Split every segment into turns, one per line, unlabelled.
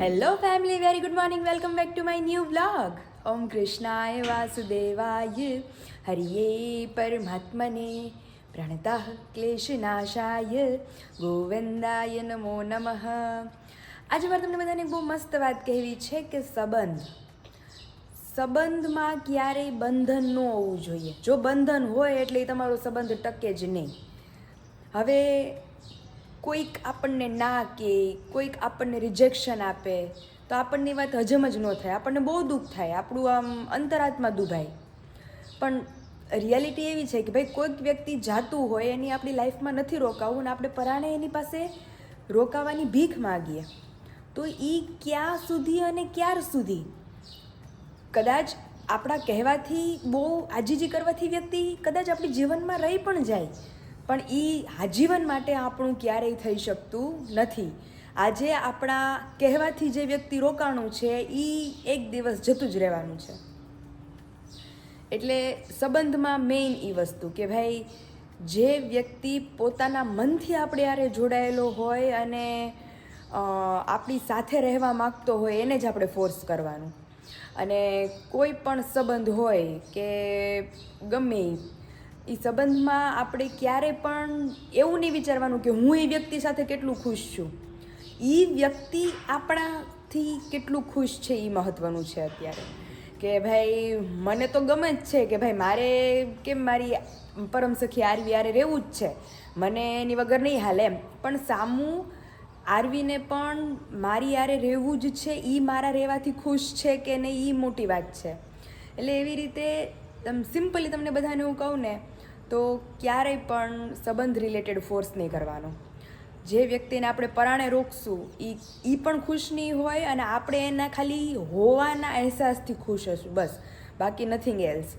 Hello family, very good morning. Welcome back to my new vlog. ઓમ કૃષ્ણાય વાસુદેવાય હરિયે પરમાત્મને પ્રણતઃ ક્લેશનાશાય ગોવિંદાય નમો નમઃ. આજે મારે તમને બધાને બહુ મસ્ત વાત કહેવી છે કે સંબંધમાં ક્યારેય બંધન ન હોવું જોઈએ. જો બંધન હોય એટલે એ તમારો સંબંધ ટકે જ નહીં. હવે કોઈક આપણને ના કે કોઈક આપણને રિજેક્શન આપે તો આપણની વાત હજમ જ ન થાય, આપણને બહુ દુઃખ થાય, આપણું આમ અંતરાત્મા દુભાય. પણ રિયાલિટી એવી છે કે ભાઈ કોઈક વ્યક્તિ જાતું હોય, એની આપણી લાઈફમાં નથી રોકાવું અને આપણે પરાણે એની પાસે રોકાવાની ભીખ માગીએ તો એ ક્યાં સુધી અને ક્યાર સુધી? કદાચ આપણા કહેવાથી બહુ આજીજી કરવાથી વ્યક્તિ કદાચ આપણી જીવનમાં રહી પણ જાય, પણ એ આજીવન માટે આપણું ક્યારેય થઈ શકતું નથી. આજે આપણા કહેવાથી જે વ્યક્તિ રોકાણું છે એ એક દિવસ જતું જ રહેવાનું છે. એટલે સંબંધમાં મેઇન એ વસ્તુ કે ભાઈ જે વ્યક્તિ પોતાના મનથી આપણે યારે જોડાયેલો હોય અને આપણી સાથે રહેવા માગતો હોય એને જ આપણે ફોર્સ કરવાનું. અને કોઈ પણ સંબંધ હોય કે ગમે એ સંબંધમાં આપણે ક્યારે પણ એવું નહીં વિચારવાનું કે હું એ વ્યક્તિ સાથે કેટલું ખુશ છું. એ વ્યક્તિ આપણાથી કેટલું ખુશ છે એ મહત્ત્વનું છે અત્યારે. કે ભાઈ મને તો ગમે જ છે કે ભાઈ મારે કેમ મારી પરમ સખી આરવી યારે રહેવું જ છે, મને એની વગર નહીં હાલે એમ. પણ સામું આરવીને પણ મારી યારે રહેવું જ છે, એ મારા રહેવાથી ખુશ છે કે નહીં એ મોટી વાત છે. એટલે એવી રીતે સિમ્પલી તમને બધાને હું કહું ને તો ક્યારેય પણ સંબંધ રિલેટેડ ફોર્સ નહીં કરવાનો. જે વ્યક્તિને આપણે પરાણે રોકશું એ પણ ખુશ નહીં હોય અને આપણે એના ખાલી હોવાના અહેસાસથી ખુશ હશું, બસ, બાકી નથિંગ એલ્સ.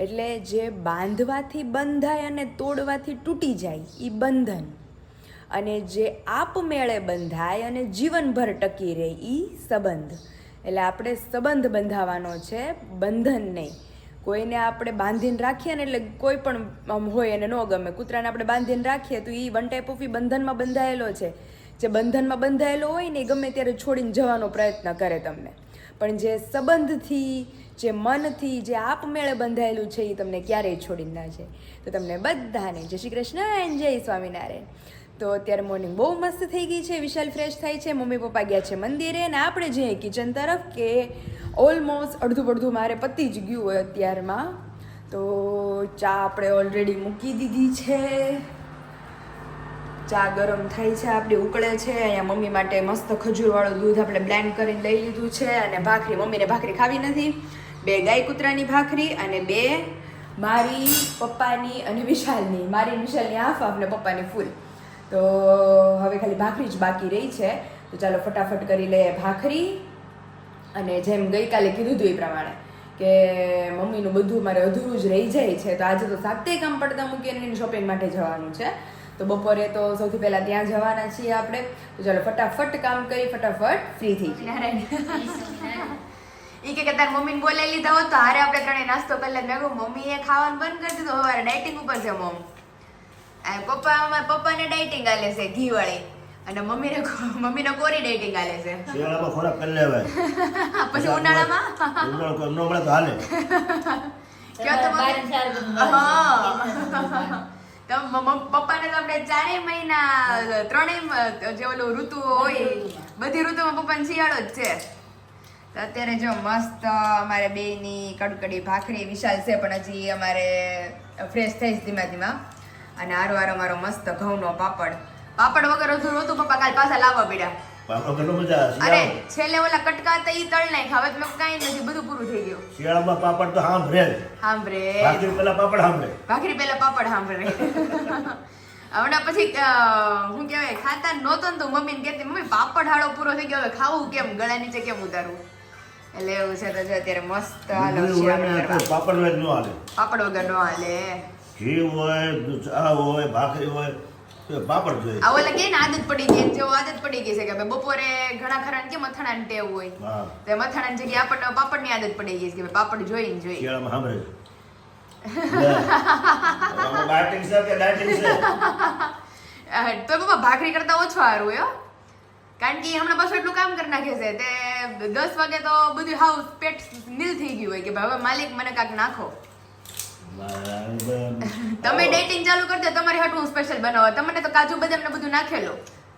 એટલે જે બાંધવાથી બંધાય અને તોડવાથી તૂટી જાય એ બંધન, અને જે આપમેળે બંધાય અને જીવનભર ટકી રહે એ સંબંધ. એટલે આપણે સંબંધ બંધાવવાનો છે, બંધન નહીં. કોઈને આપણે બાંધીને રાખીએ ને એટલે કોઈ પણ હોય એને ન ગમે. કૂતરાને આપણે બાંધીને રાખીએ તો એ વન ટાઈપ ઓફ બંધનમાં બંધાયેલો છે. જે બંધનમાં બંધાયેલો હોય ને એ ગમે ત્યારે છોડીને જવાનો પ્રયત્ન કરે તમને. પણ જે સંબંધથી, જે મનથી, જે આપમેળે બંધાયેલું છે એ તમને ક્યારેય છોડીને ના જાય. તો તમને બધાને જય શ્રી કૃષ્ણ એન્ડ જય સ્વામિનારાયણ. તો અત્યારે મોર્નિંગ બહુ મસ્ત થઈ ગઈ છે, વિશાલ ફ્રેશ થાય છે, મમ્મી પપ્પા ગયા છે મંદિરે અને આપણે જઈએ કિચન તરફ. કે ઓલમોસ્ટ અડધું પડધું મારે પતી જ ગયું હોય અત્યારમાં. તો ચા આપણે ઓલરેડી મૂકી દીધી છે, ચા ગરમ થાય છે, આપણી ઉકળે છે. અહીંયા મમ્મી માટે મસ્ત ખજૂરવાળું દૂધ આપણે બ્લેન્ડ કરીને લઈ લીધું છે. અને ભાખરી, મમ્મીને ભાખરી ખાવી નથી, 2 ગાય કૂતરાની ભાખરી અને 2 મારી પપ્પાની અને વિશાલની. મારી વિશાલની હાફ હાફ ને પપ્પાની ફૂલ. તો હવે ખાલી ભાખરી જ બાકી રહી છે. તો ચાલો ફટાફટ કરી લઈએ ભાખરી. અને જેમ ગઈકાલે કીધું હતું એ પ્રમાણે કે મમ્મીનું બધું મારે અધૂરું જ રહી જાય છે, તો આજે તો 7 કામ પડતા મૂકીને એની શોપિંગ માટે જવાનું છે. તો બપોરે તો સૌથી પહેલાં ત્યાં જવાના છીએ આપણે. તો ચાલો ફટાફટ કામ કરી, ફટાફટ ફ્રી થઈ જઈએ. એ કે તાર મમ્મીને બોલાવી લીધા હોત તો હારે આપણે ત્રણે નાસ્તો કરી લે. મેં કહું મમ્મીએ ખાવાનું બંધ કરી દીધું, હવે ડાયટિંગ ઉપર છે મમ. પપ્પાને ડાયટિંગ આલે છે ઘી વાળી, અને મમ્મીને કોરી ડાયટિંગ આલે છે.
શિયાળામાં ખોરાક કરી લેવાય,
પછી ઉનાળામાં
ઉનાળો મળે તો હાલે.
પપ્પાને તો આપણે 4 મહિના 3 જે ઓલું ઋતુ હોય બધી ઋતુમાં પપ્પાને શિયાળો જ છે. તો અત્યારે જો મસ્ત અમારે બેયની કડકડી ભાખરી, વિશાલ છે પણ હજી અમારે ફ્રેશ થઈ ધીમા ધીમા. અને હારો અમારો મસ્ત ઘઉંનો પાપડ વગર અધૂરું હતું. પપ્પા કાલ પાછા લાવવા પડ્યા. અરે છેલ્લે ઓલા કટકા હતા ઈ તળ નાખ, હવે મેં કાંઈ નથી, બધું પૂરું થઈ ગયું.
શિયાળામાં પાપડ તો સાંભળે, ભાખરી પેલા પાપડ સાંભળે. હમણાં પછી હું કહેવાય ખાતા નહોતો ને તો મમ્મીને કહેતી મમ્મી પાપડ હાડો પૂરો થઈ ગયો, હવે ખાવું કેમ, ગળા નીચે કેમ ઉતારવું. એટલે એવું છે. તો જો અત્યારે મસ્ત પાપડ વગર ન હાલે, ઘી હોય, ચા હોય, ભાખરી હોય, પાપડ જોઈએ.
આ ઓલા કે આદત પડી ગઈ, જો આદત પડી ગઈ છે કે બપોરે ઘણા ખરા કે મથાણાની ટેવ હોય, તો મથાણાની જગ્યાએ આપણને પાપડની આદત પડી ગઈ છે કે પાપડ જોઈએ.
શિયાળામાં સાંભળે ડાયટિંગ છે કે ડાયટિંગ છે.
તો પપ્પા ભાખરી કરતા ઓછો હારું હો.
કારણ કે હમણાં પાછું એટલું કામ કરી નાખે છે તે 10 વાગે તો બધું હાઉસ પેટ નીલ થઈ ગયું હોય કે ભાઈ હવે માલિક મને કાંઈક નાખો. તમે ડેટિંગ ચાલુ કરી દો તમારી હાટું સ્પેશિયલ બનાવો. તમને તો કાજુ બદામ ને બધું નાખેલો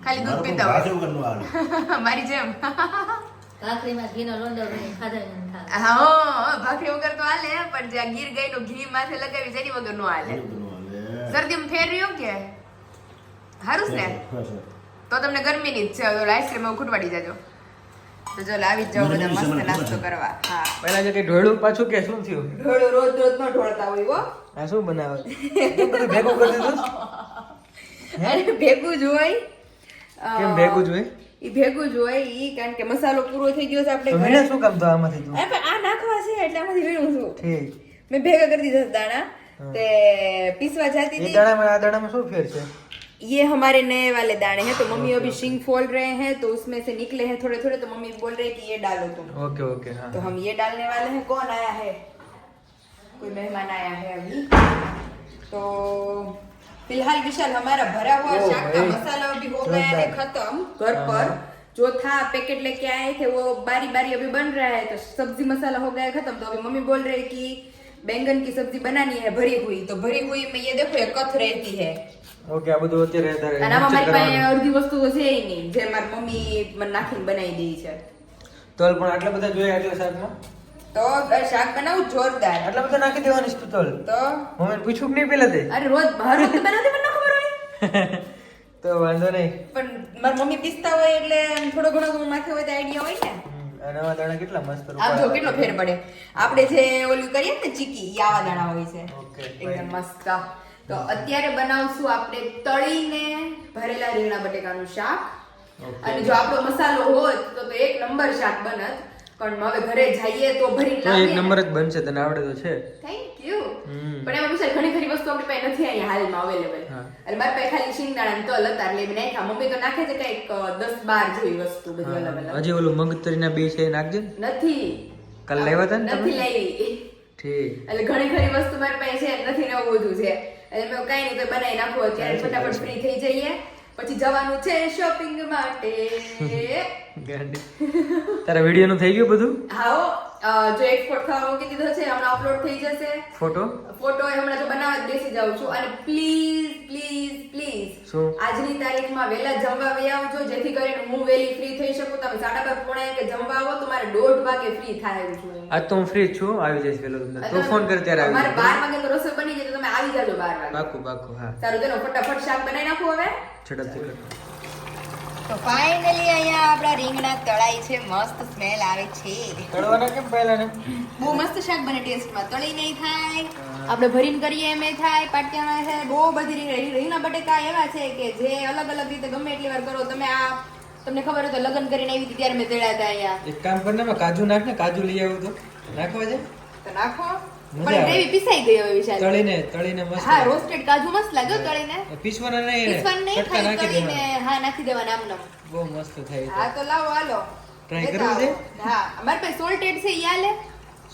ખાલી દૂધ પીતા હોય મારી જેમ.
ભાખરીમાં ઘીનો લોંડો કરીને ખાધા ને ખાધા.
હા ભાખરી વગર તો હાલે પણ જે ગીર ગાયનું ઘી માથે લગાવી જેની વગર નો હાલે. શરદીમાં ફેર્યો કે હારું છે ને તો તમને ગરમીની જ છે. આઈસ્ક્રીમ ખૂટવાડી જાજો. તો જો લાવી જ જાવ બધા મસ્ત નાસ્તો કરવા. હા
પહેલા જે કઈ ઢોળું પાછું કે શું થયું?
ઢોળો રોજ રોજ નો ઢોળતા હોય હો.
આ શું બનાવે? બધું ભેગું કરી દીધું?
અરે ભેગું જ હોય.
કેમ ભેગું જ હોય?
ઈ ભેગું જ હોય ઈ કારણ કે મસાલો પૂરો થઈ ગયો છે આપણે
તો
ઘરે.
વીણે શું કામ તો આમાંથી તું?
પણ આ નાખવા છે એટલે આમાંથી વીણું છું.
ઠીક.
મેં ભેગા કરી દીધા હતા દાણા. તે पीसवा जाती
ये
थी।
दाना में आ दाना में શું ફેર છે?
ये हमारे नए वाले दाने हैं तो मम्मी अभी शिंग फोल रहे हैं तो उसमें से निकले हैं थोड़े थोड़े तो मम्मी बोल रहे हैं कि ये डालो तुम।
ओके ओके हाँ
तो हम ये डालने वाले हैं। कौन आया है? कोई मेहमान आया है अभी। तो फिलहाल विशाल हमारा भरा हुआ शाक का मसाला अभी हो गया है खत्म। घर पर जो था पैकेट लेके आए थे वो बारी बारी अभी बन रहा है तो सब्जी मसाला हो गया खत्म। तो अभी मम्मी बोल रहे कि बैंगन की सब्जी बनानी है भरी हुई। तो भरी हुई में ये देखो ये कथ रहती है।
ઓકે આ બધું અત્યારે તારે
અને આમાં મારી પાસે અડધી વસ્તુ તો છે ય નહીં જે મારી મમ્મી મને નાખીને બનાવી દે છે।
તલ પણ આટલા બધા જોઈએ આટલા શાકમાં?
તો શાક બનાવું જોરદાર।
આટલા બધા નાખી દેવાની છે તલ?
તો
મમ્મીને પૂછ્યું કે નહીં પેલા તે?
અરે રોજ બહાર તો બનાવતી મને ન ખબર હોય।
તો વાંધો નહીં।
પણ મારી મમ્મી પીસતા હોય એટલે થોડો ઘણો માથે હોય તો આઈડિયા હોય ને।
આ નવા દાણા કેટલા મસ્ત
આમ જો કેટલો ફેર પડે। આપણે જે ઓલું કરીએ ને ચીકી ઈ આવા દાણા હોય છે
Okay,
એકદમ મસ્ત। તો અત્યારે બનાવશું આપણે તળીને ભરેલા રીંગણા બટેકાનું શાક। અને જો આપણો મસાલો હોત તો એક નંબર શાક બનત। પણ હવે ઘરે જઈએ તો ભરીને
તો એક
લાવીએ
નંબર જ બનશે તને આવડે તો છે।
Thank you. પણ એમાં વિશાલ ઘણી ખરી વસ્તુ આપણી પાસે નથી અહીંયા હાલમાં અવેલેબલ।
હા।
અને મારી પાસે ખાલી શિંગદાણા ને તલ હતા એટલે મેં નાખ્યા। મમ્મી તો નાખે છે કંઈક 10-12 જેવી વસ્તુ બધી અલગ અલગ।
હજી ઓલું મગતરીના બી છે એ નાખજે ને।
નથી
કાલ લેવા હતા ને
નથી
તમે?
લેવી।
ઠીક।
એટલે ઘણી ખરી વસ્તુ મારી પાસે છે નથી ને એવું બધું છે એટલે મેં કઈ નહીં તો બનાવી નાખું અત્યારે ફટાફટ ફ્રી થઈ જઈએ પછી જવાનું છે શોપિંગ માટે।
ગાંડી તારા વિડિયો નું થઈ ગયું બધું?
હાઓ જો એક્સપોર્ટ થવા મૂકી દીધો છે હમણાં અપલોડ થઈ જશે
ફોટો
ફોટો હમણાં જો બનાવવા જ બેસી જાઉં છું। અને પ્લીઝ પ્લીઝ પ્લીઝ
શું?
આજની તારીખમાં વહેલા જમવા વહી આવજો જેથી કરીને હું વહેલી ફ્રી થઈ શકું। તમે 12:30 પોણા કે જમવા આવો તો મારે 1:30 વાગે ફ્રી થાય એવું છું।
આજ તો હું ફ્રી જ છું આવી જઈશ પેલો તમને તો ફોન કર ત્યારે આવી
મારે
જઈશ।
12 વાગે તો રસોઈ બની જાય તો તમે આવી જાજો 12 વાગે।
પાકું પાકું હા
સારું ચલો ફટાફટ શાક બનાવી નાખું હવે।
ઝડપથી કર।
તો ફાઇનલી અહીંયા આપણા રીંગણા તળાઈ છે મસ્ત સ્મેલ આવે છે।
તળવાના કેમ પહેલા ને?
બહુ મસ્ત શાક બને ટેસ્ટમાં તળી નહીં થાય આપણે ભરીને કરીએ એમ થાય પાટિયામાં છે બહુ બધી રીંગણા બટેકા એવા છે કે જે અલગ અલગ રીતે ગમે એટલી વાર કરો તમે। આ તમને ખબર હોય તો લગ્ન કરીને આવી હતી ત્યારે મેં તળ્યા હતા અહીંયા।
એક કામ કર ને કાજુ નાખ ને કાજુ લઈ આવું તો નાખવા છે
તો નાખો
મજા
પણ
આવે।
ગ્રેવી પીસાઈ ગઈ હવે વિશાલ।
તળીને મસ્ત
હા રોસ્ટેડ કાજુ મસ્ત લાગ્યો તળીને
પીસવાના નહીં
પીસવાનું નહીં
કટકા
ખાલી
નાખી
તળીને
દેવાના
હા નાખી દેવાના આમ નમ।
બહુ મસ્ત થાય
હા તો લાવો હાલો
Try
લેતા
કરવું છે?
આવો। હા અમારી પાસે સોલ્ટેડ છે ઈ હાલે।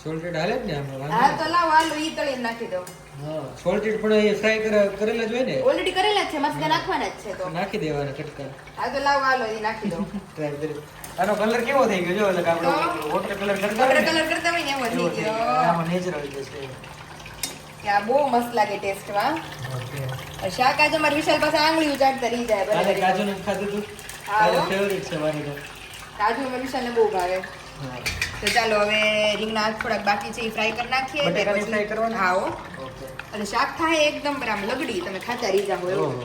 સોલ્ટેડ હાલે જ ને આમાં
હા તો લાવો હાલો ઈ તળીને નાખી દો।
હા સોલ્ટેડ પણ એ ફ્રાય કરેલા જ હોય ને
ઓલરેડી કરેલા જ છે મસ્ત નાખવાના જ છે તો
નાખી દેવાના કટકા
હા તો લાવો હાલો ઈ નાખી દો।
ટ્રાય કરી આનો કલર કેવો થઈ ગયો જો એટલે આપણે વોટર કલર કરતા
વોટર
હોય ને,
કલર કરતા હોય ને એવો
એવો
થઈ
થઈ
ગયો
ગયો. આમાં નેચરલ જશે
કે આ બહુ મસ્ત લાગે ટેસ્ટમાં।
ઓકે
શાક આજે મારી વિશાલ પાસે આંગળી ઉચાડતા રહી જાય
કાલે
બરાબર।
કાજુ નું ખાધું તું
હા,
કાલે
હો.
ફેવરિટ છે મારી તો
કાજુ મારી વિશાલને બહુ ભાવે।
હા
તો ચાલો હવે રીંગણા થોડાક બાકી છે એ ફ્રાય કરી નાખીએ ત્યાર
બટેકાની
પછી-
fry કરવાના?
હા હો।
ઓકે
અને શાક થાય એકદમ આમ લગડી તમે ખાતા રહી જાઓ એવું।
ઓહો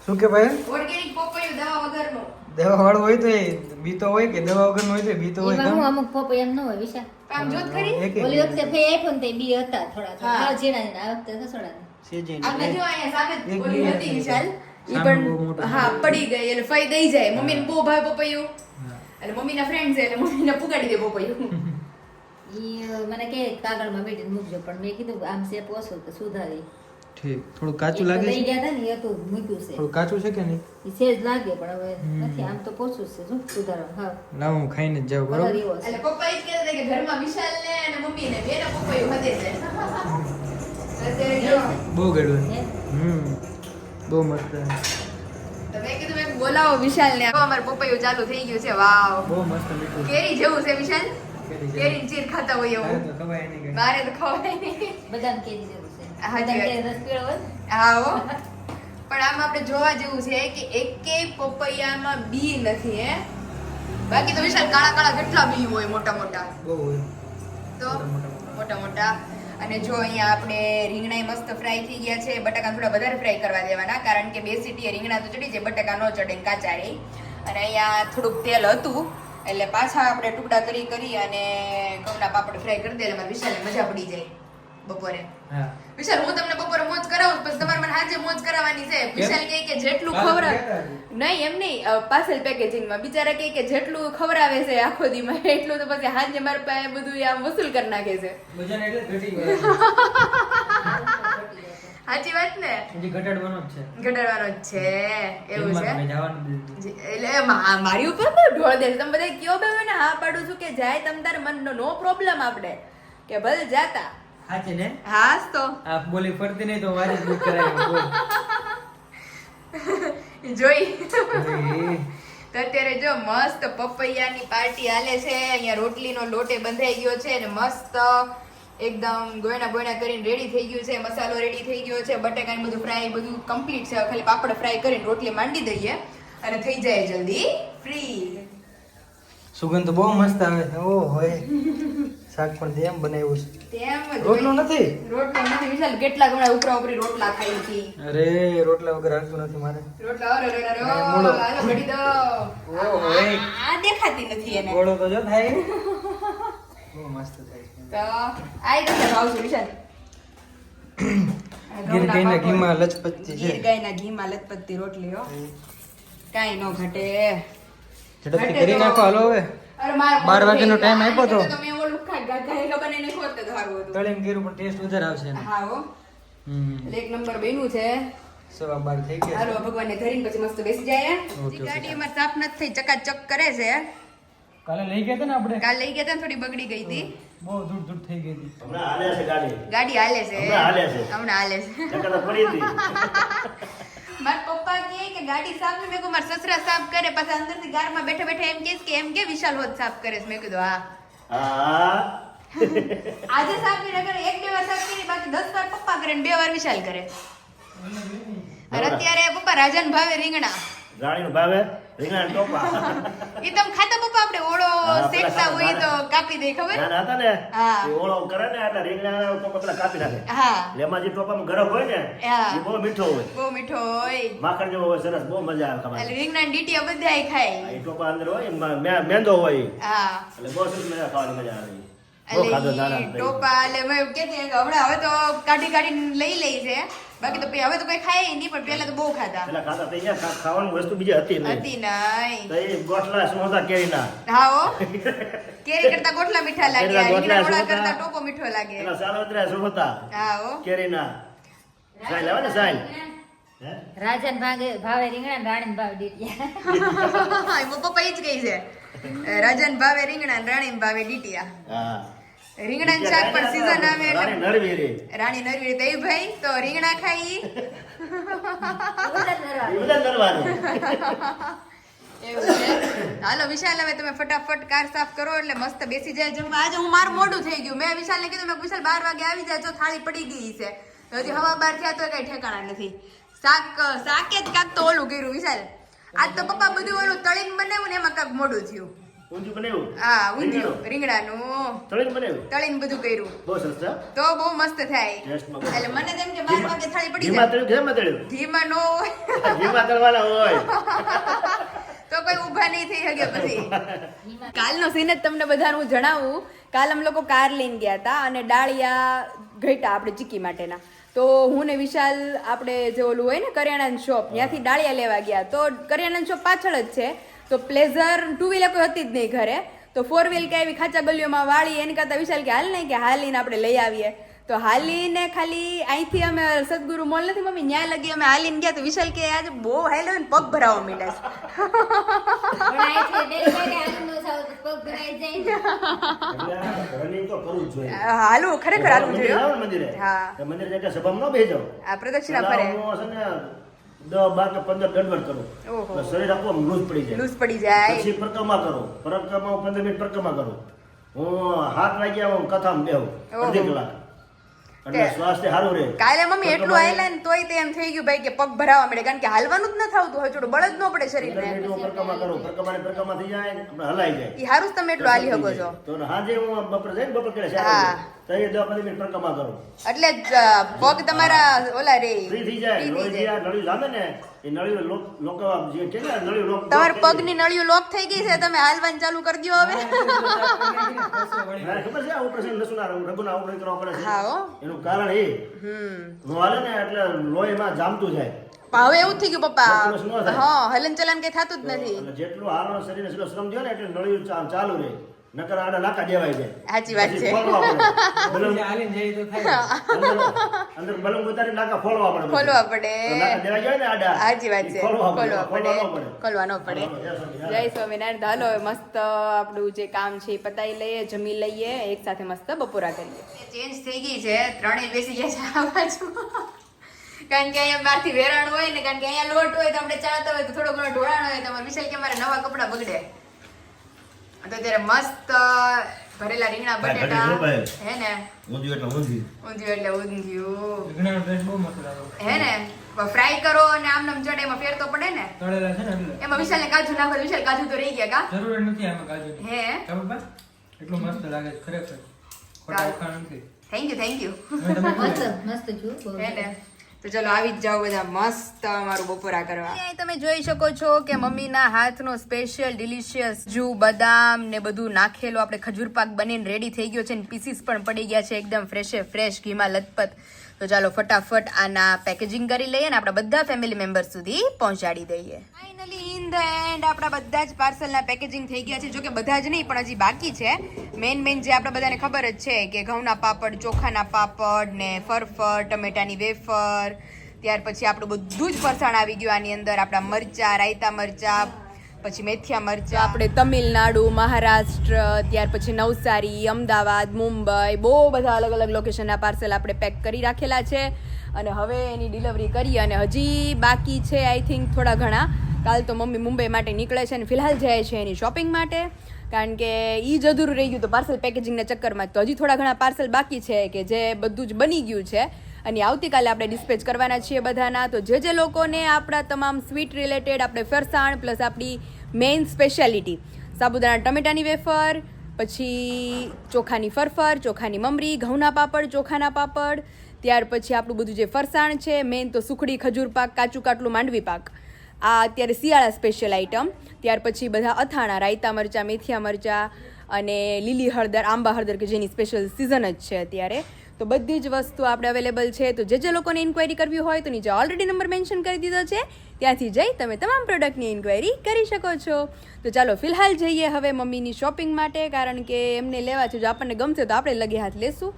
શું કે ભાઈ
ઓર્ગેનિક પપૈયું દવા વગરનું।
દવા વાળું હોય તો એ બીતો હોય કે દવા વગરનું હોય તો એ બીતો હોય
એમાં
કેમ?
હું અમુક પપૈયા એમ ન હોય વિશા
આમ જોત ખરી
એકે
ઓલી વખતે ફે આપ્યો ને તે બી હતા થોડા
હા.
હાવ ઝીણા ઝીણા આ વખતે ખસોડા
સેજે
આપણે જો અહીંયા સામે જ
એક
ઓલી
બી
હતી
હતી.
વિશાલ ઈ
સામે બહુ
પણ
મોટું
હા
હતું.
પડી ગઈ એટલે ફઈ દઈ જાય મમ્મીને બહુ ભાવે પપૈયું
હા.
અને મમ્મીના ફ્રેન્ડ છે એટલે મમ્મીને પુગાડી દે પપૈયું।
ઈ મને કે કાગળમાં બેટીને મૂકજો પણ મેં કીધું આમ શેપ ઓછો તો સુધારી
ઠીક થોડું કાચું લાગે
લઈ
છે
ગયા હતા ને એ તો મૂક્યું છે
થોડું કાચું છે કે નહીં
ઈ સેજ લાગે પણ હવે નથી આમ તો પોચું જ છે શું સુધારવા હા
લાવ હું ખાઈને જ જાઉં
કલર
બરોબર
એવો છે
એટલે પપ્પા ઈ જ કહેતા હતા કે ઘરમાં વિશાલ ને અને મમ્મી ને બેને પપૈયું ખાધે છે। અત્યારે જો
બહુ ગળ્યું
હે?
બહુ મસ્ત
તમે મેં કીધું મેં બોલાવો વિશાલને. અમારે પપૈયું ચાલુ થઈ ગયું છે. વાવ,
બહુ મસ્ત મીઠું
કેરી જેવું છે વિશાલ.
કેરી જેવું.
કેરી ચીર ખાતા હોય
મારે
એવું.
તો ખવાય નહીં કઈ.
મારે તો ખવાય નહીં.
બદામ કેરી જેવું છે.
હાજી
બદામ
વાત.
કેરી રસ પીળો હોય ને?
હા હો. પણ આમ આપણે જોવા જેવું છે કે એકેય પપૈયામાં બી નથી હે. બાકી તો વિશાલ કાળા કાળા કેટલા બી હોય મોટા મોટા.
બહુ હોય.
તો મોટા મોટા. અને જો અહીંયા આપણે રીંગણા મસ્ત ફ્રાય થઈ ગયા છે. બટાકા થોડા વધારે ફ્રાય કરવા દેવાના, કારણ કે 2 સીટીએ રીંગણા તો ચડી જાય, બટાકા ન ચડે ને કાચા રહે. અને અહીંયા થોડુંક તેલ હતું એટલે પાછા આપણે ટુકડા કરી અને ઘઉંના પાપડ ફ્રાય કરી દે એટલે મારે વિશાલને મજા પડી જાય બપોરે.
હા.
વિશાલ, હું તમને બપોરે મોજ કરાવું પછી તમારે મને આજે મોજ કરાવવાની છે. વિશાલ કહે કે જેટલું ખવડાવે નહીં, એમ નહીં, પાર્સલ પેકેજિંગમાં બિચારા કહે કે જેટલું ખવડાવે છે આખો દીમાં એટલું તો પછી હાજે મારા પાસે બધું આમ વસૂલ કરી નાખે છે.
વજન એટલે ઘટી ગયું.
સાચી વાત ને?
હજી ઘટાડવાનો જ છે.
ઘટાડવાનો જ છે એવું છે.
જીમમાં જવાનું દીધું.
એટલે મારી ઉપર બહુ ઢોળ દે છે. તમે બધા કયો બે ને હા પાડું છું કે જાય તમ તારે મન નો પ્રોબ્લેમ આપણે કે ભલે જાતા.
સાચી ને?
હાસ તો
આ બોલી ફરતી નહીં તો મારી જ બુક કરાવી બોલ.
જોઈ
એ,
તો અત્યારે જો મસ્ત પપૈયાની પાર્ટી હાલે છે. અહીંયા રોટલીનો લોટે બંધાઈ ગયો છે અને મસ્ત એકદમ ગોયણા ગોયણા કરીને રેડી થઈ ગયું છે. મસાલો રેડી થઈ ગયો છે. બટાકાને બધું ફ્રાય બધું કમ્પ્લીટ છે. ખાલી પાપડ ફ્રાય કરીને રોટલી માંડી દઈએ અને થઈ જાય જલ્દી ફ્રી.
સુગંધ તો બહુ મસ્ત આવે છે. ઓ હોય શાક પણ તેમ બનાવ્યું છે.
તેમ જ
રોટલો નથી?
રોટલો નથી વિશાલ. કેટલા ઘણા ઉપરા ઉપરી રોટલા ખાઈ હતી.
અરે રોટલા વગર હાલતું નથી મારે.
રોટલા અરે અરે અરે
મોળો.
હાલો ઘડી દો.
ઓ હોય
આ દેખાતી નથી એને.
ગોળો તો જો થાય. બહુ મસ્ત થાય છે.
તો આઈ તમને ભાવશે વિશાલ.
ગીર ગાયના ઘીમાં લચપચી છે.
ગીર ગાયના ઘીમાં લચપચી રોટલી હો. કાંઈ નો ઘટે.
ઝડપથી કરી નાખો હાલો હવે.
અરે મારે
12 વાગ્યાનો time આપ્યો તો.
તમે ઓલું ગાયકા બનાવીને ખોત તો સારું હતું.
તળીને કર્યું પણ ટેસ્ટ વધારે આવશે ને.
હા હો. એટલે 1 નંબર બન્યું છે.
12:15 થઈ ગયા
હાલો ભગવાનને ધરીને પછી મસ્ત બેસી જાય.
ઓકે,
ગાડી અમાર સાફ નથી થઈ, ચકાચક કરે છે.
કાલે લઈ ગયા હતા ને આપણે.
કાલ લઈ ગયા હતા ને થોડી બગડી ગઈ હતી.
બહુ દૂર દૂર થઈ ગઈ હતી.
હમણાં હાલે છે ગાડી.
ગાડી હાલે છે.
હમણાં હાલે છે.
હમણાં હાલે છે.
નકર તો પડી હતી.
મારા પપ્પા કહે કે ગાડી સાફ ને મેં કહ્યું મારા સસરા સાફ કરે, પછી અંદરથી ગારમાં બેઠા બેઠા એમ કે વિશાલ હોત સાફ કરે છે. મેં કીધું હા.
હા
આજે સાફ કરી નકર 1-2 વાર સાફ કરી, બાકી 10 વાર પપ્પા કરે ને 2 વાર વિશાલ કરે. અને અત્યારે પપ્પા રાજન ભાવે રીંગણા.
ગાડીનું ભાવે રીંગણા ટોપા.
એ તમે ખાતા પપ્પા આપણે ઓળો શેકતા હોય તો કાપી દે ખબર?
નાના હતા ને
હા.
એ ઓળો કરે ને એટલે રીંગણા ટોપા પેલા કાપી નાખે.
હા
એટલે એમાં જે ટોપામાં ગરમ હોય ને
હા.
એ બહુ મીઠો હોય,
બહુ મીઠો હોય.
માખણ જેવો હોય, સરસ, બહુ મજા આવે ખાવાની.
એટલે રીંગણા ડીટીયા બધાય ખાય.
એ ટોપા અંદર હોય એમાં મેંદો હોય
હા
એટલે બહુ સરસ મજા ખાવાની મજા આવે. બહુ ખાધો
એટલે
નાના
ઈ ટોપા એટલે મેં કહેતી કે હમણાં હવે તો કાઢીને લઈ છે. બાકી તો હવે તો કોઈ ખાય નહીં, પણ પહેલા તો બહુ ખાતા
પેલા ખાતા થઈ ગયા. ખાવાની વસ્તુ બીજી હતી નહીં.
હતી નહીં.
તો એ ગોઠલા શું હતા કેરીના.
હા હો. કેરી કરતા ગોટલા મીઠા લાગે,
કેરીના ગોટલા
રીંગણા ઓળા
શું હતા?
કરતા ટોપો મીઠો લાગે.
એના સાલોતરા શું હતા
હા હો.
કેરીના. સાઈલ આવે ને સાઈલ. હે?
રાજન ભાવે રીંગણા ને રાણી ભાવે ડીટિયા.
એમાં પપ્પા ઈ જ કહી છે રાજન ભાવે રીંગણા ને રાણી ભાવે ડીટીયા.
હા.
રીંગણાનું શાક પણ season આવે એટલે
રાણી નરવીરી.
રાણી નરવી તઈ ભાઈ તો રીંગણા ખાઈ.
એ બધા નરવાનું.
એવું છે. હાલો વિશાલ, હવે તમે ફટાફટ કાર સાફ કરો એટલે મસ્ત બેસી જાય જમવા. આજે હું મારું મોડું થઈ ગયું. મેં વિશાલને કીધું મેં વિશાલ 12 વાગે આવી જાય, જો થાળી પડી ગઈ છે. તો હજી હવા 12 થયા તો કઈ ઠેકાણા નથી. શાકે જ કાંક તો ઓલું કર્યું વિશાલ. આજ તો પપ્પા બધું ઓલું તળીને બનાવ્યું ને એમાં કાંક મોડું થયું.
ઊંધિયું બનાવ્યું?
હા ઊંધિયું રીંગણાનું
તળીને બનાવ્યું?
તળીને બધું કર્યું
બહુ સરસ છે.
તો બહુ મસ્ત થાય.
ટેસ્ટમાં બહુ.
એટલે મને તેમ કે 12 વાગે થાળી પડી
ઘીમાં
જાય.
તળ્યું કે શેમાં તળ્યું?
ઘીમાં નો હોય
ઘીમાં તળવાના હોય.
તો કોઈ ઊભા નહીં થઈ શકે પછી. કાલનો સીન જ તમને બધાને હું જણાવું. કાલ અમે લોકો કાર લઈને ગયા હતા અને ડાળિયા ઘટ્યા આપણે ચીકી માટેના. તો હું ને વિશાલ આપણે જે ઓલું હોય ને કરિયાણાની શોપ, ત્યાંથી ડાળિયા લેવા ગયા. તો કરિયાણાની શોપ પાછળ જ છે. તો પ્લેઝર 2 વ્હીલર કોઈ હતી જ નહીં ઘરે. તો 4 વ્હીલ કે આવી ખાચા ગલીઓમાં વાળી એની કરતાં વિશાલ કે હાલ નહીં કે હાલીને આપણે લઈ આવીએ. તો હાલીને ખાલી અહીંથી અમે સદગુરુ મોલ નથી મમ્મી ન્યાય લગી અમે હાલીને ગયા. તો વિશાલ કે આજે બહુ હાલ્યો ને પગ ભરાવા માંડ્યા છે.
રનિંગ તો કરવું જ જોઈએ.
હાલું ખરેખર હાલવું
મંદિરે
જોઈએ.
જાઓ ને મંદિરે.
હા.
તો મંદિરે જગ્યા સભામાં ન બેસી જાઓ.
આ પ્રદક્ષિણા
પેલા
ફરે.
હું છે ને 10, 12 કે 15 દંડવત કરો.
ઓહો.
તો શરીર આખું લૂઝ પડી જાય.
લૂઝ પડી જાય.
પછી પરિક્રમા કરો. પરિક્રમા 15 મિનિટ પરિક્રમા કરો. હું 7 વાગ્યા હું કથામાં બેહું
ઓહો.
અડધી કલાક. એટલે સ્વાસ્થ્ય સારું રહે.
કાલે મમ્મી એટલું હાલ્યા ને તોય તે એમ થઈ ગયું ભાઈ કે પગ ભરાવા મળે કારણ કે હાલવાનું જ ન થતું હવે થોડું બળ જ ન પડે શરીરને.
15 મિનિટ હું પરિક્રમા કરું. પરિક્રમા થઈ જાય આપણે હલાઈ જાય.
ઈ હારું જ તમે એટલું હાલી શકો છો.
તો હાજે હું બપોર જઈને બપોર કરે
હા.
તો એ 10-15 મિનિટ પરિક્રમા કરું.
એટલે જ પગ તમારા ઓલા રે
ફ્રી થઈ જાય.
free થઈ
લોહી જે
જાય.
આ નળિયું જામે ને એ નળિયું લોક જે કે ને નળિયું લોક
તમારા પગની નળીઓ લોક થઈ ગઈ છે તમે હાલવાનું ચાલુ કરી દો હવે.
મને ખબર છે આ ઓપરેશન નસુના રઘુના ઓપરેશન કરવા પડે છે.
હા હો.
એનું કારણ એ હું હાલે ને એટલે લોહીમાં જામતું જાય.
પણ હવે એવું જ થઈ ગયું પપ્પા
બસ ન થાય.
હા હલન ચલન કઈ થતું જ નથી.
એટલે જેટલું હાલવાનું શરીરને જેટલો શ્રમ થયો ને એટલે નળિયું ચાલુ રહે. નકર આડા નાકા દેવાય જાય.
સાચી વાત
પછી
છે.
ખોલવા પડે.
પછી હાલીને જઈએ તો થાય.
અંદર બલૂન ઉતારી નાકા ખોલવા પડે.
ખોલવા પડે.
તો નાકા દેવાય જાય ને આડા.
સાચી વાત છે.
ઈ ખોલવા
ખોલવા પડે.
પડે.
ખોલવા ન પડે. જય સ્વામિનારાયણ. તો હાલો હવે મસ્ત આપણું જે કામ છે એ પતાવી લઈએ, જમી લઈએ, એક સાથે મસ્ત બપોરા કરીએ. ચેન્જ થઈ ગઈ છે, ત્રણેય બેસી ગયા છે આ બાજુ. કારણ કે અહીંયા બહારથી વેરાણ હોય ને, કારણ કે અહીંયા લોટ હોય તો આપણે ચાલતા હોય તો થોડો ઘણો ઢોળાણ હોય તો અમારે વિશાલ કે મારે નવા કપડાં બગડે. તો ત્યારે મસ્ત ભરેલા રીંગણા બટેટા હે ને,
ઊંધિયું એટલે ઊંધિયું.
ઊંધિયું એટલે ઊંધિયું
રીંગણાનો ટેસ્ટ બહુ મસ્ત લાગે.
હે ને, ફ્રાય કરો અને આમ નામ ચડે એમાં ફેર તો પડે ને.
તળેલા છે ને એટલે
એમાં વિશાલને કાજુ નાખો, વિશાલ કાજુ તો રહી ગયા કા.
જરૂર નથી આમાં કાજુની.
હે
ખબર બા? એટલું મસ્ત લાગે છે ખરેખર. ખોટા વખાણ નથી.
Thank you thank you.
હવે તમે
મસ્ત મસ્ત છું બહુ.
હે ને, તો ચલો આવી જ જાઓ બધા મસ્ત અમારું બપોરા કરવા. અહીં તમે જોઈ શકો છો કે મમ્મીના હાથનો સ્પેશિયલ ડિલિશિયસ જુ બદામ ને બધું નાખેલો આપણે ખજૂર પાક બનીને રેડી થઈ ગયો છે ને પીસીસ પણ પડી ગયા છે એકદમ ફ્રેશે ફ્રેશ ઘીમાં લથપથ. તો ચાલો ફટાફટ આના પેકેજિંગ કરી લઈએ ને આપણા બધા ફેમિલી મેમ્બર્સ સુધી પહોંચાડી દઈએ. ફાઇનલી ઇન ધ એન્ડ આપણા બધા જ પાર્સલના પેકેજિંગ થઈ ગયા છે. જો કે બધા જ નહીં પણ હજી બાકી છે. મેન જે આપણે બધાને ખબર જ છે કે ઘઉંના પાપડ, ચોખાના પાપડ ને ફરફર, ટમેટાની વેફર, ત્યાર પછી આપણું બધું જ ફરસાણ આવી ગયું આની અંદર. આપણા મરચા, રાયતા મરચા, પછી મેથિયા મરચા, આપણે તમિલનાડુ, મહારાષ્ટ્ર, ત્યાર પછી નવસારી, અમદાવાદ, મુંબઈ, બહુ બધા અલગ અલગ લોકેશનના પાર્સલ આપણે પેક કરી રાખેલા છે અને હવે એની ડિલિવરી કરીએ. અને હજી બાકી છે આઈ થિંક થોડા ઘણા. કાલ તો મમ્મી મુંબઈ માટે નીકળે છે અને ફિલહાલ જાય છે એની શોપિંગ માટે, કારણ કે એ જ અધૂરું રહી ગયું તો પાર્સલ પેકેજિંગના ચક્કરમાં. તો હજી થોડા ઘણા પાર્સલ બાકી છે કે જે બધું જ બની ગયું છે અને આવતીકાલે આપણે ડિસ્પેચ કરવાના છીએ બધાના. તો જે લોકોને આપણા તમામ સ્વીટ રિલેટેડ આપણે ફરસાણ પ્લસ આપણી મેઇન સ્પેશિયાલિટી સાબુદાણા ટમેટાની વેફર, પછી ચોખાની ફરફર, ચોખાની મમરી, ઘઉંના પાપડ, ચોખાના પાપડ, ત્યાર પછી આપણું બધું જે ફરસાણ છે મેઇન તો સુખડી, ખજૂર પાક, કાચું કાટલું, માંડવી પાક, આ અત્યારે શિયાળા સ્પેશિયલ આઈટમ. ત્યાર પછી બધા અથાણા, રાયતા મરચાં, મેથિયા મરચાં અને લીલી હળદર, આંબા હળદર કે જેની સ્પેશિયલ સિઝન જ છે અત્યારે. તો બધી જ વસ્તુ આપણે અવેલેબલ છે. તો જે લોકોને ઇન્ક્વાયરી કરવી હોય તો નીચે ઓલરેડી નંબર મેન્શન કરી દીધો છે, ત્યાંથી જઈ તમે તમામ પ્રોડક્ટની ઇન્ક્વાયરી કરી શકો છો. તો ચાલો ફિલહાલ જઈએ હવે મમ્મીની શોપિંગ માટે, કારણ કે એમને લેવા છે. જો આપણને ગમશે તો આપણે લગે હાથ લેશું.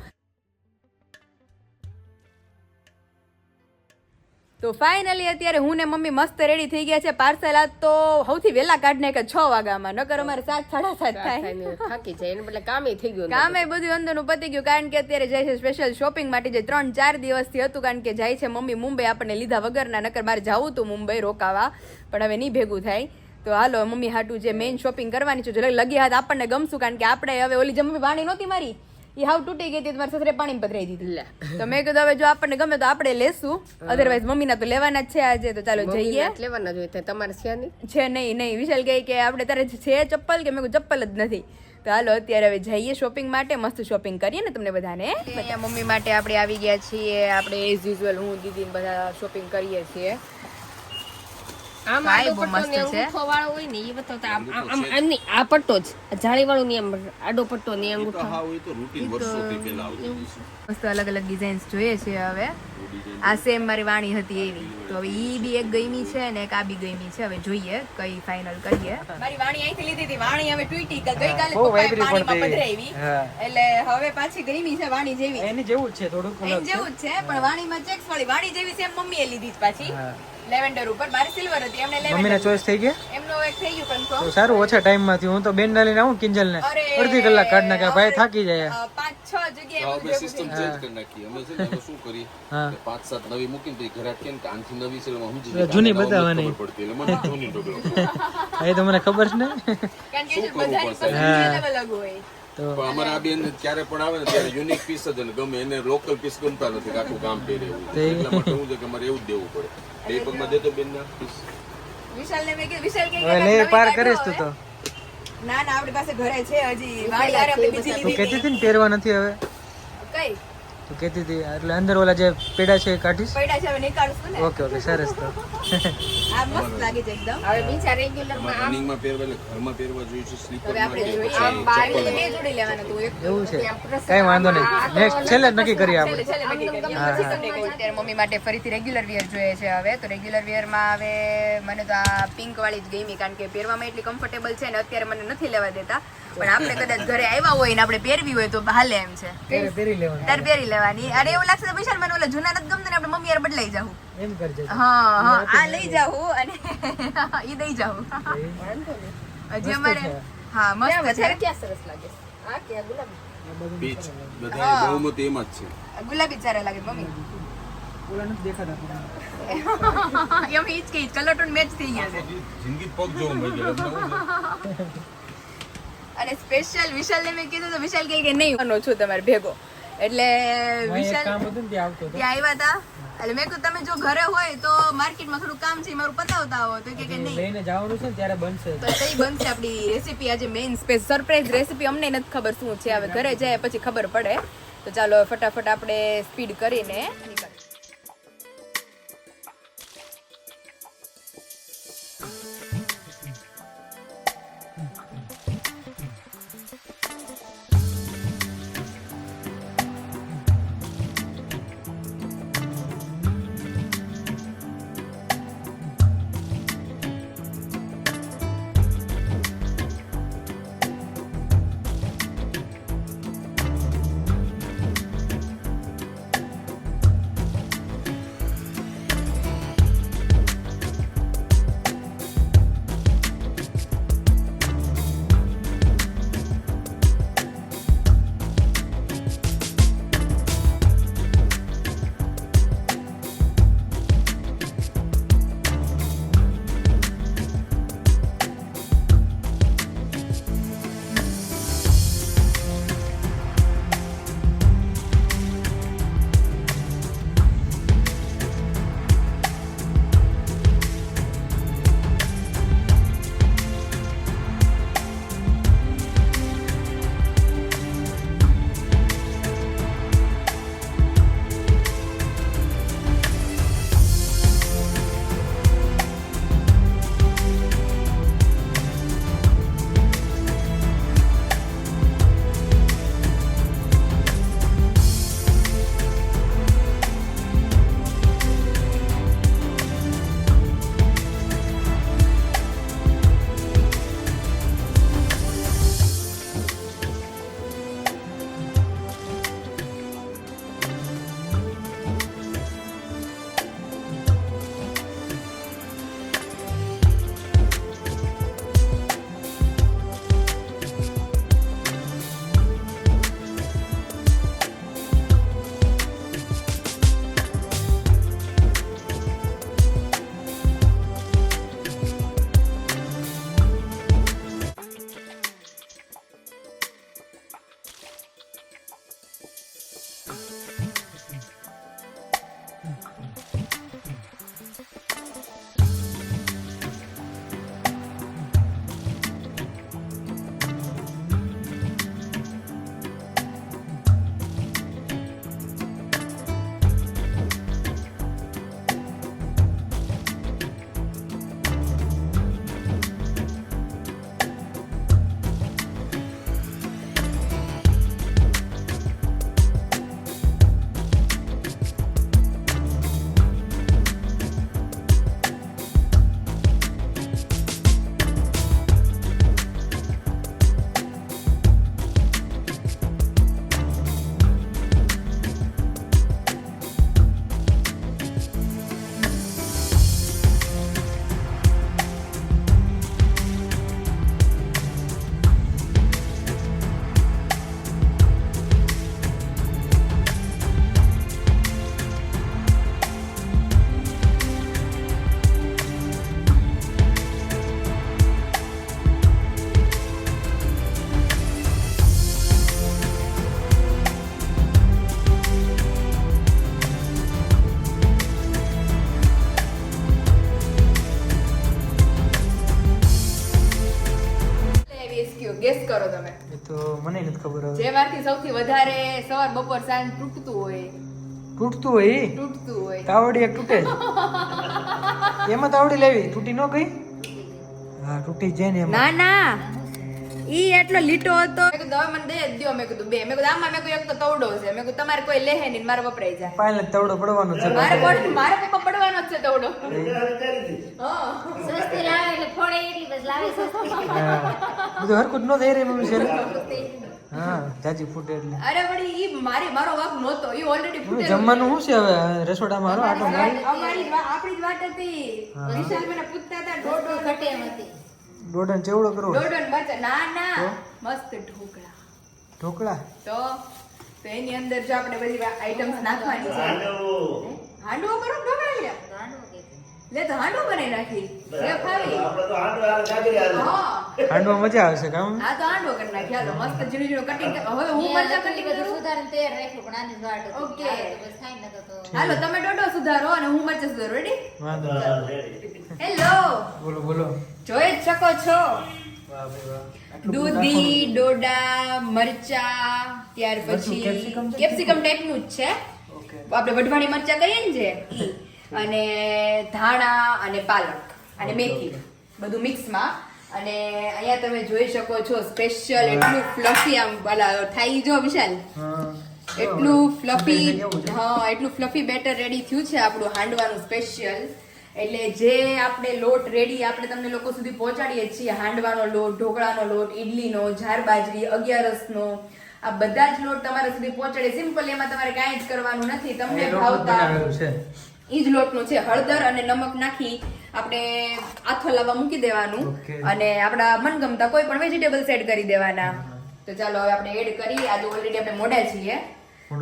તો ફાઇનલી અત્યારે હું ને મમ્મી મસ્ત રેડી થઈ ગયા છે. પાર્સલ આજ તો સૌથી વહેલા કાઢ નાખે 6 વાગ્યામાં, નકર અમારે 7, 7:30 થાય.
થાકી જાય એને બદલે કામે થઈ ગયું.
કામે બધું અંદરનું પતી ગયું, કારણ કે અત્યારે જાય છે સ્પેશિયલ શોપિંગ માટે, જે 3-4 દિવસથી હતું, કારણ કે જાય છે મમ્મી મુંબઈ આપણને લીધા વગરના. નકર મારે જવું હતું મુંબઈ રોકાવા, પણ હવે નહીં ભેગું થાય. તો હાલો મમ્મી હાટું જે મેઇન શોપિંગ કરવાની છે, જો લગી હાથ આપણને ગમશું, કારણ કે આપણે હવે ઓલી જે મમ્મી વાણી નહોતી મારી એ હાવ તૂટી ગઈ હતી, તમારે સસરે પાણી પધરાઈ દીધી. તો મેં કીધું હવે જો આપણને ગમે તો આપણે લેશું, અધરવાઇઝ મમ્મીના તો લેવાના જ છે આજે. તો ચાલો જઈએ.
લેવાના જોઈએ તમારે છે નહીં?
છે નહીં. વિશાલ કહે કે આપણે તારે છે ચપ્પલ, કે મેં કહ્યું ચપ્પલ જ નથી. તો હાલો અત્યારે હવે જઈએ શોપિંગ માટે, મસ્ત શોપિંગ કરીએ ને તમને બધાને. મમ્મી માટે આપણે આવી ગયા છીએ. આપણે એઝ યુઝ્યુઅલ હું દીદી બધા શોપિંગ કરીએ છીએ.
આમ આડો પટ્ટો ને અંગૂઠો વાળો હોય ને એ બતાવતા આમ નહીં, આ પટ્ટો જ જાળી વાળો ને એમ આડો પટ્ટો ને અંગૂઠો.
મસ્ત અલગ અલગ ડિઝાઇન્સ જોઈએ છે હવે. આ સેમ મારી વાણી હતી એવી, તો હવે ઈ બી એક ગઈમી છે ને એક આ બી ગઈમી છે. હવે જોઈએ કઈ ફાઇનલ કરીએ. મારી વાણી અહીંથી લીધી હતી, વાણી હવે તૂટી ગઈકાલે પપ્પાએ પાણીમાં પધરાવી, એટલે હવે પાછી ગઈમી છે વાણી જેવી.
એની જેવું જ છે થોડુંક.
એની જેવું જ છે પણ વાણીમાં ચેક્સ વાળી વાણી જેવી સેમ મમ્મીએ લીધી પાછી. લેવેન્ડર ઉપર મારી સિલ્વર હતી એમને
મમ્મીને
લેવેન્ડર
ચોઈસ થઈ ગયા
એમનો એક થઈ ગયું
તો
કન્ફર્મ
સારું ઓછા ટાઈમમાં થયું હું તો બેન લઈને આવું કિંજલને
અરે
અડધી કલાક કાઢ નાખે ભાઈ થાકી જાય
5-6 જગ્યાએ બધું
હવે
ભેગું
સિસ્ટમ
થઈ
ચેન્જ કરી નાખી અમે છે ને હવે શું કરી
હા
5-7 નવી મૂકીને પછી ઘરે કેમ કે આનથી નવી છે એમાં સમજી
એટલે જૂની બતાવવાની.
પડતી એટલે મને જૂની ઢોકળો
એ તો મને ખબર છે ને
કારણ કે
શું કરવું
બધાની
પડશે?
પસંદ અલગ અલગ હોય
તો
પણ અમારા આ બેન ક્યારે પણ આવે ને ત્યારે યુનિક પીસ જ એને ગમે એને લોકલ પીસ ગમતા નથી કે આખું કામ પહેરે એવું એટલા માટે હું છે કે અમારે એવું જ દેવું પડે બે પગમાં દેતો બેન ના પીસ
વિશાલને મેં કીધું વિશાલ કે
હવે લે પાર કરીશ તું તો
ના ના આપણી પાસે ઘરે છે હજી વાળી હારે આપણે બીજી
તું
લીધી
કહેતી હતી ને પહેરવા નથી હવે
કઈ
તું કહેતી હતી એટલે અંદર ઓલા જે પેડા છે એ કાઢીશ
પૈડા છે હવે નીકાળશું ને
ઓકે ઓકે સરસ તો
આ મસ્ત લાગે છે એકદમ
હવે બીજા રેગ્યુલર માં
રનિંગમાં પહેરવા એટલે ઘરમાં પહેરવા જોઈએ છે સ્લીપર
હવે આપણે જોઈએ આમ બારી બે જોડી લેવાના તું એક
એવું છે કઈ વાંધો નહીં નેક્સ્ટ છેલ્લે જ નક્કી કરીએ આપણે
છેલ્લે નક્કી કરીએ. અત્યારે મમ્મી માટે ફરીથી રેગ્યુલર વિયર જોઈએ છે હવે તો રેગ્યુલર વિયરમાં હવે મને તો આ પિંક વાળી જ ગમી કારણ કે પહેરવામાં એટલી કમ્ફર્ટેબલ છે ને અત્યારે મને નથી લેવા દેતા પણ આપણે કદાચ ઘરે આવ્યા હોય ને આપણે પહેરવી હોય તો હાલે એમ છે
ત્યારે પહેરી લેવાનું
ત્યારે પહેરી લેવાની અરે એવું લાગશે તો વિશાલ મને ઓલા જૂના નથી ગમતા ને આપણે મમ્મી યાર બદલાઈ જાવું
એમ કરજે
હા હા આ લઈ જાવું અને ઈ દઈ જાવું હજી અમારે હા મસ્ત છે
ક્યાં સરસ લાગે છે આ કે આ ગુલાબી
પીચ બધા બહુમતી એમ જ છે
ગુલાબી સારા લાગે મમ્મી
ઓલા નથી દેખાતા
એમ ઈ જ કે કલર ટોન મેચ થઈ ગયા છે
જિંદગી પગ જોવું મળી ગયું
અને સ્પેશિયલ વિશાલને મેં કીધું તો વિશાલ કહે કે નહીં નો છું તમારે ભેગો એટલે વિશાલ
કામ હતું ને ત્યાં આવતો હતો
ત્યાં આવ્યા હતા એટલે મેં કીધું તમે જો ઘરે હોય તો માર્કેટમાં થોડું કામ છે મારું પતાવતા આવો તો કે નહીં
લઈને જવાનું છે ને ત્યારે બનશે
તો કઈ બનશે આપણી રેસીપી આજે મેઇન સરપ્રાઈઝ રેસીપી અમને નથી ખબર શું છે હવે ઘરે જાય પછી ખબર પડે તો ચાલો ફટાફટ આપણે સ્પીડ કરીને નીકળીએ
તો મને નથી ખબર હવે
જેમાંથી સૌથી વધારે સવાર બપોર સાંજ તૂટતું હોય
તાવડી એક તૂટે છે. એમાં તાવડી લેવી તૂટી ન ગઈ હા તૂટી જાય ને એમાં
ના ઈ એટલો લીટો હતો.
મેં કીધું હવે મને દે જ દ્યો. મેં કીધું બે. મેં કીધું આમાં મેં કીધું એક તો તવડો છે. મેં કીધું તમારે કોઈ લેહે નહીં મારે વપરાઈ જાય.
પાયલ તવડો પડવાનો છે
મારે પપ્પા પડવાનો જ છે તવડો. હા
સસ્તી લાવે એટલે ફોડે એટલી બસ લાવે સસ્તી.
હા બધું હરકું ન થઈ રહી મમ્મી છે હા જાજી ફૂટે એટલે
અરે વળી ઈ મારો વાક નહોતો. ઈ ઓલરેડી ફૂટેલો.
જમવાનું શું છે હવે રસોડામાં હારો આટો મારી
અમારી આપણી જ વાત હતી. વિશાલ મને પૂછતા હતા
દોડો ઘટે એમ હતી.
દોડન ચેવડો કરો
ડોડો ને મરચાં. ના મસ્ત ઢોકળા.
ઢોકળા
તો એની અંદર જો આપણે બધી આઈટમ્સ નાખવાની છે. હાંડવો કરો ઢોકળા લ્યા. લે તો હાંડવો બનાવી નાખી. લે ખાવી.
આપણે તો હાંડવો હાલ કાઢી રહ્યા
હા
હાંડવા મજા આવશે કામ
આ તો હાંડવો કરી નાખી. હાલો મસ્ત ઝીણું ઝીણું કટિંગ. હવે હું મરચાં કટિંગ
બધું
કરું.
સુધારીને તૈયાર રાખ્યું પણ આની જ વાટ હતી.
ઓકે.
આ તો બસ થાય ને તો
હાલો તમે ડોડો સુધારો અને હું મરચાં સુધારો. રેડી?
વાંધો નહીં.
હેલો.
બોલો
જોઈ જ શકો છો.
વાહ ભાઈ વાહ આટલું બધું
દૂધી, ડોડા, મરચા, ત્યાર પછી
capsicum છે?
કેપ્સિકમ ટાઈપનું જ છે.
ઓકે
આપણે વઢવાણી મરચા કહીએ ને જે ઈ. અને ધાણા અને પાલક અને મેથી બધું મિક્સમાં. અને અહીંયા તમે જોઈ શકો છો સ્પેશિયલ એટલું ફ્લફી આમ થાય જો વિશાલ
હા
એટલું ફ્લફી
કેવું છે?
હા એટલું ફ્લફી બેટર રેડી થયું છે આપણું હાંડવાનું સ્પેશિયલ. એટલે જે આપણે લોટ રેડી આપણે તમને લોકો સુધી પહોંચાડીએ છીએ, હાંડવાનો લોટ, ઢોકળાનો લોટ, ઈડલીનો, જાર બાજરી, અગિયારસનો, આ બધા જ લોટ તમારા સુધી પહોંચાડે. સિમ્પલ એમાં તમારે કાંઈ જ કરવાનું નથી. તમને ભાવતા
બનાવેલું છે
ઈ જ લોટનું છે. હળદર અને નમક નાખી આપણે આથો લાવવા મૂકી દેવાનું.
Okay.
અને આપણા મનગમતા કોઈ પણ વેજીટેબલ્સ એડ કરી દેવાના. તો ચાલો હવે આપણે એડ કરી. આજે ઓલરેડી આપણે મોડા છીએ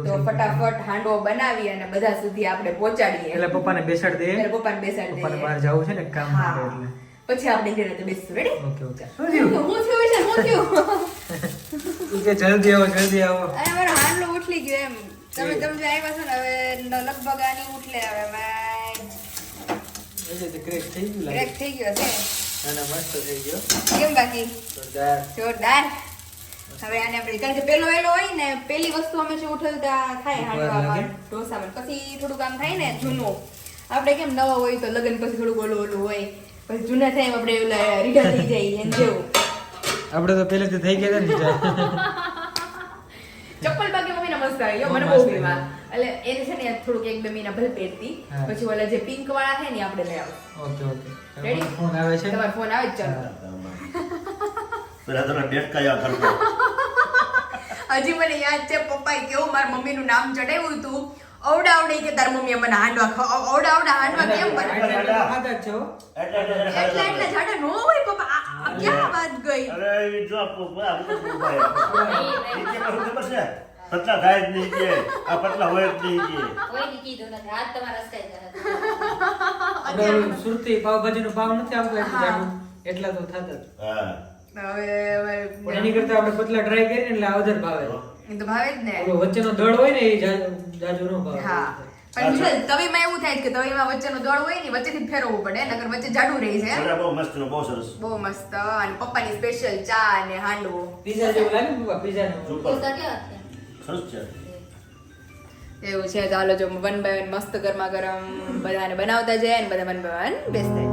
તો ફટાફટ હાંડવો બનાવી અને બધા સુધી આપણે પહોંચાડીએ.
એટલે પપ્પાને બેસાડ દે
ત્યારે પપ્પાને બેસાડી
પપ્પાને
દઈએ.
બહાર જવું છે ને કામ
હા.
માટે એટલે
પછી આપણે ઘરે તો બેસશું. રેડી?
ઓકે ઓકે શું
હું
થયું
થયું વિશાલ? હું થયું?
ઈ કે જલ્દી આવો
અરે મારો હાંડલો ઉઠલી ગયો એમ. તમે જો આવ્યા છો ને હવે લગભગ આની ઉઠલે હવે
એટલે ક્રેક થઈ ગયું
ક્રેક
લાગે
થઈ ગયો છે.
ના મસ્ત થઈ ગયો
કેમ બાકી?
જોરદાર
જોરદાર. હવે આને આપણે કારણ કે પેલો વેલો હોય ને પેલી વસ્તુ હંમેશા ઉઠલતા થાય હાંડવામાં ઢોસામાં. પછી થોડુંક આમ થાય ને જૂનું. આપણે કેમ નવા હોય તો લગ્ન પછી થોડુંક ઓલું હોય. પછી જૂના થાય એમ આપણે ઓલા રીઢા થઈ જાય એમ જેવું.
આપણે તો પહેલેથી થઈ ગયા હતા ને
ચપ્પલ બાકી મમ્મીને મસ્ત આવી ગયો. મને
મસ્ત
બહુ ગમ્યા. એટલે એને છે ને થોડુંક 1-2 મહિના ભલે પહેરતી.
હા.
પછી ઓલા જે પિંક વાળા થાય ને આપણે લઈ આવો.
Okay okay
Ready?
ફોન આવે છે
તમારો ફોન આવે જ ચાલો.
પેલા તો ડેટકાયા કરતો
હજી મને યાદ છે પપ્પાએ કેવું મારા મમ્મીનું નામ ચડાવ્યું હતું. અવડાવડે કે તાર મમ્મીએ મને હાંડવા અવડાવડા હાંડવા કેમ બને?
ખાધા જ છે હો.
એટલા જાડા નો હોય પપ્પા. આ ક્યાં વાત ગઈ?
અરે ઈ જો પપ્પા આ બધું ભાઈ ઈ કે મને ખબર છે પતલા થાય જ નહીં કે આ પતલા હોય જ નહીં કે
કોઈને કીધું નથી. હાથ તમારા રસ્કાઈ ગયા.
આપણે ઓલું સુરતી પાવભાજીનો પાવ નથી આવતો એટલું જાડું એટલા તો થતા જ.
હા
પણ એની કરતા આપણે પતલા ટ્રાય કરીએ ને એટલે આ વધારે ભાવે
એ તો ભાવે જ ને.
ઓલો વચ્ચેનો દળ હોય ને એ જાજુ ન ભાવે
હા પણ વિશાલ, તવીમાં એવું થાય છે કે તવીમાં વચ્ચેનો દળ હોય ને વચ્ચેથી જ ફેરવવું પડે નકર વચ્ચે જાડું રહી છે.
અરે બહુ મસ્ત બહુ સરસ
બહુ મસ્ત. અને પપ્પાની સ્પેશિયલ ચા અને હાંડવો.
પીઝા જેવું લાગે ને પપ્પા પીઝા નું
સુપર
પૈસા કેવા છે?
સરસ છે
એવું છે. ચાલો જો 1 by 1 મસ્ત ગરમા ગરમ બધાને બનાવતા જાય અને બધા 1 by 1 બેસતા